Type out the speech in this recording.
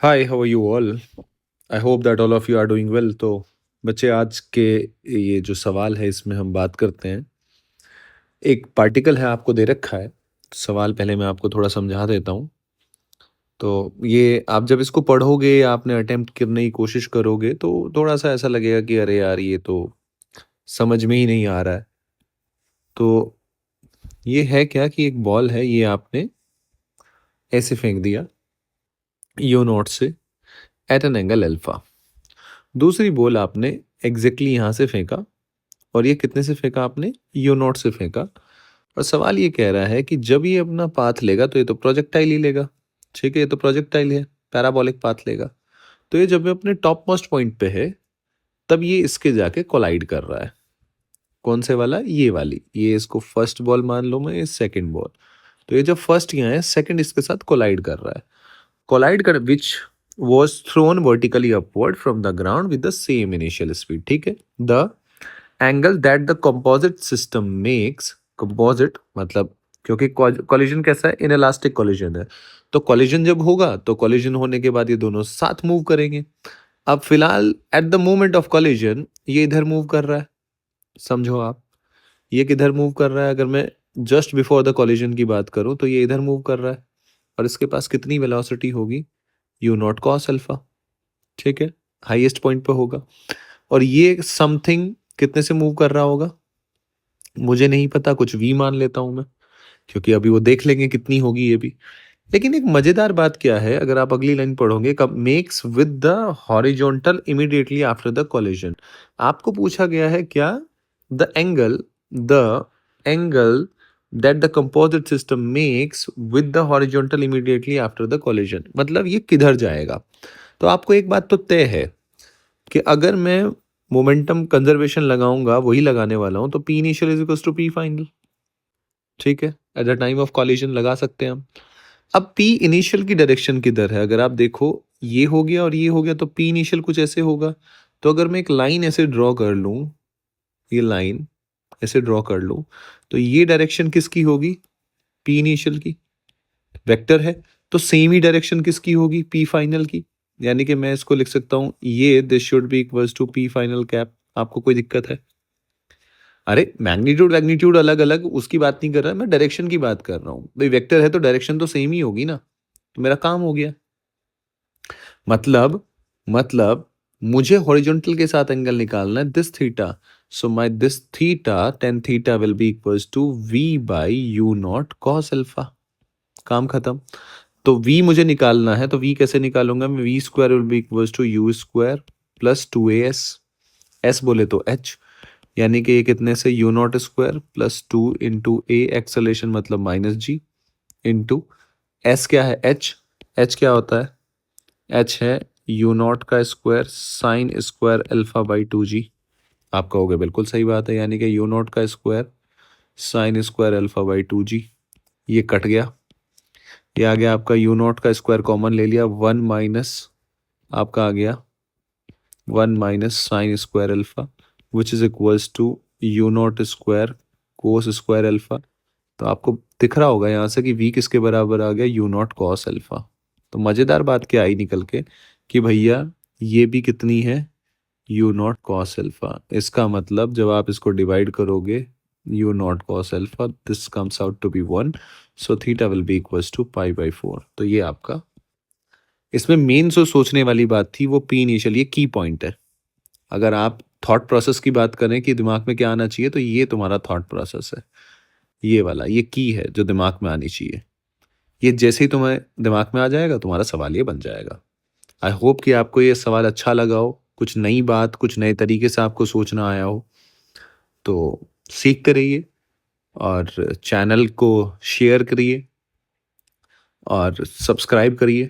Hi, how are you all? I hope that all of you are doing well. तो बच्चे, आज के ये जो सवाल है इसमें हम बात करते हैं। एक पार्टिकल है, आपको दे रखा है सवाल। पहले मैं आपको थोड़ा समझा देता हूँ। तो ये आप जब इसको पढ़ोगे या आपने अटेम्प्ट करने की कोशिश करोगे तो थोड़ा सा ऐसा लगेगा कि अरे यार, ये तो समझ में ही नहीं आ रहा है। तो ये है क्या कि एक बॉल है, ये आपने ऐसे फेंक दिया यू नॉट से एट एन एंगल अल्फा। दूसरी बॉल आपने एग्जैक्टली यहाँ से फेंका, और ये कितने से फेंका आपने? यू नॉट से फेंका। और सवाल ये कह रहा है कि जब ये अपना पाथ लेगा तो ये तो प्रोजेक्टाइल ही लेगा। ठीक है, ये तो प्रोजेक्टाइल है, पैराबोलिक पाथ लेगा। तो ये जब ये अपने टॉप मोस्ट पॉइंट पे है, तब ये इसके जाके कोलाइड कर रहा है। कौन से वाला? ये वाली। ये इसको फर्स्ट बॉल मान लो, मैं ये सेकंड बॉल। तो ये जब फर्स्ट यहाँ है, सेकंड इसके साथ कोलाइड कर रहा है। कोलाइड कर विच was thrown vertically upward from the ground with the same initial speed। ठीक है, the angle that the composite system makes. Composite मतलब, क्योंकि कॉलिजन कैसा है? इनएलास्टिक कॉलिजन है। तो कॉलिजन जब होगा तो कॉलिजन होने के बाद ये दोनों साथ मूव करेंगे। अब फिलहाल at the moment of collision ये इधर मूव कर रहा है। समझो आप, ये किधर मूव कर रहा है? अगर मैं जस्ट बिफोर द कॉलिजन की बात करूं तो ये इधर मूव कर रहा है। और इसके पास कितनी वेलोसिटी होगी? You not cos alpha. ठीक है, हाईएस्ट पॉइंट पे होगा। और ये समथिंग कितने से मूव कर रहा होगा? मुझे नहीं पता, कुछ वी मान लेता हूं मैं, क्योंकि अभी वो देख लेंगे कितनी होगी ये भी। लेकिन एक मजेदार बात क्या है, अगर आप अगली लाइन पढ़ोगे, कब makes with the horizontal immediately after the collision. आपको पूछा गया है क्या? The angle that the composite system makes with the horizontal immediately after the collision, मतलब ये किधर जाएगा। तो आपको एक बात तो तय है कि अगर मैं मोमेंटम कंजर्वेशन लगाऊंगा, वही लगाने वाला हूं, तो P initial is equals to P final. ठीक है, at the time of collision लगा सकते हैं हम। अब पी इनिशियल की डायरेक्शन किधर है? अगर आप देखो, ये हो गया और ये हो गया, तो पी इनिशियल कुछ ऐसे होगा। तो अगर मैं एक लाइन ऐसे ड्रॉ कर लूं, ये लाइन ऐसे ड्रॉ कर लूं, तो ये डायरेक्शन किसकी होगी? पी इनिशियल की। वेक्टर है, तो सेम ही डायरेक्शन किसकी होगी? पी फाइनल की। यानी कि मैं इसको लिख सकता हूं, ये this should be equals to P final cap. आपको कोई दिक्कत है? अरे मैग्नीट्यूड मैग्नीट्यूड अलग अलग, उसकी बात नहीं कर रहा, मैं डायरेक्शन की बात कर रहा हूँ भाई। वेक्टर है तो डायरेक्शन तो सेम ही होगी ना। तो मेरा काम हो गया। मतलब मुझे हॉरिजॉन्टल के साथ एंगल निकालना है, this theta. So my this theta, tan theta will be equals to v by u not cos alpha. काम खत्म। तो v मुझे निकालना है, तो v कैसे निकालूंगा मैं? V square will be equals to u square plus two a s. S बोले तो h, यानी कि ये कितने से? U not square plus two into a acceleration मतलब माइनस जी, इंटू एस क्या है? एच। एच क्या होता है? एच है यू नॉट का square sine square alpha by two g. आप कहोगे बिल्कुल सही बात है, यानी कि यू नॉट का square sine square alpha by two g. ये कट गया, ये आ गया आपका यू नॉट का स्क्वायर कॉमन ले लिया, वन माइनस आपका आ गया one minus sine square alpha which is equals to u not square cos square alpha. तो आपको दिख रहा होगा यहाँ से कि v किसके बराबर आ गया? You not cos alpha. तो मजेदार बात क्या आई निकल के कि भैया ये भी कितनी है? U not cos alpha. इसका मतलब जब आप इसको डिवाइड करोगे, u not cos alpha, this comes out to be one. So theta will be equals to pi by four. तो ये आपका इसमें मेन जो सोचने वाली बात थी वो पी इनिशियल, ये की पॉइंट है। अगर आप थॉट प्रोसेस की बात करें कि दिमाग में क्या आना चाहिए, तो ये तुम्हारा थॉट प्रोसेस है। ये वाला ये की है जो दिमाग में आनी चाहिए। ये जैसे ही तुम्हें दिमाग में आ जाएगा, तुम्हारा सवाल ये बन जाएगा। आई होप कि आपको ये सवाल अच्छा लगा हो, कुछ नई बात, कुछ नए तरीके से आपको सोचना आया हो। तो सीखते रहिए और चैनल को शेयर करिए और सब्सक्राइब करिए।